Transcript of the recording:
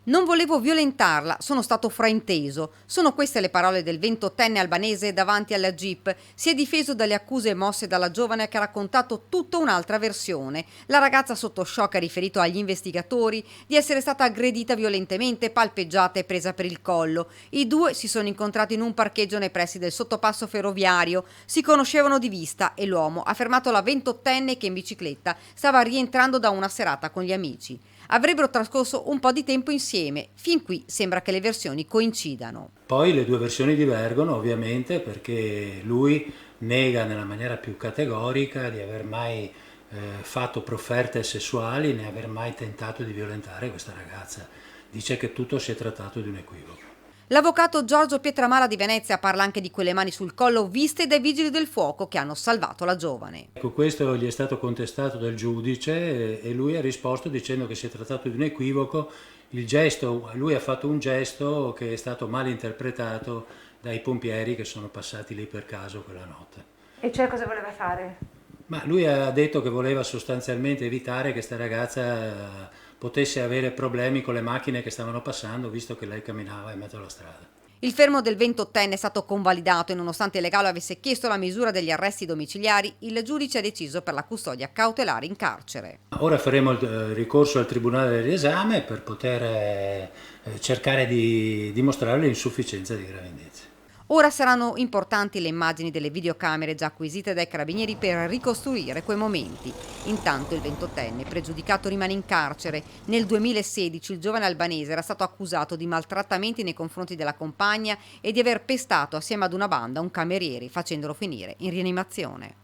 Non volevo violentarla, sono stato frainteso. Sono queste le parole del 28enne albanese davanti alla GIP. Si è difeso dalle accuse mosse dalla giovane che ha raccontato tutta un'altra versione. La ragazza sotto shock ha riferito agli investigatori di essere stata aggredita violentemente, palpeggiata e presa per il collo. I due si sono incontrati in un parcheggio nei pressi del sottopasso ferroviario. Si conoscevano di vista e l'uomo ha fermato la 28enne che in bicicletta stava rientrando da una serata con gli amici. Avrebbero trascorso un po' di tempo insieme, fin qui sembra che le versioni coincidano. Poi le due versioni divergono ovviamente perché lui nega nella maniera più categorica di aver mai fatto profferte sessuali né aver mai tentato di violentare questa ragazza. Dice che tutto si è trattato di un equivoco. L'avvocato Giorgio Pietramala di Venezia parla anche di quelle mani sul collo viste dai vigili del fuoco che hanno salvato la giovane. Ecco, questo gli è stato contestato dal giudice e lui ha risposto dicendo che si è trattato di un equivoco. Il gesto, lui ha fatto un gesto che è stato mal interpretato dai pompieri che sono passati lì per caso quella notte. E cioè cosa voleva fare? Ma lui ha detto che voleva sostanzialmente evitare che questa ragazza potesse avere problemi con le macchine che stavano passando, visto che lei camminava in mezzo alla strada. Il fermo del 28enne è stato convalidato e nonostante il legale avesse chiesto la misura degli arresti domiciliari, il giudice ha deciso per la custodia cautelare in carcere. Ora faremo il ricorso al Tribunale dell'esame per poter cercare di dimostrare l'insufficienza di gravi indizi. Ora saranno importanti le immagini delle videocamere già acquisite dai carabinieri per ricostruire quei momenti. Intanto il 28enne pregiudicato rimane in carcere. Nel 2016 il giovane albanese era stato accusato di maltrattamenti nei confronti della compagna e di aver pestato assieme ad una banda un cameriere facendolo finire in rianimazione.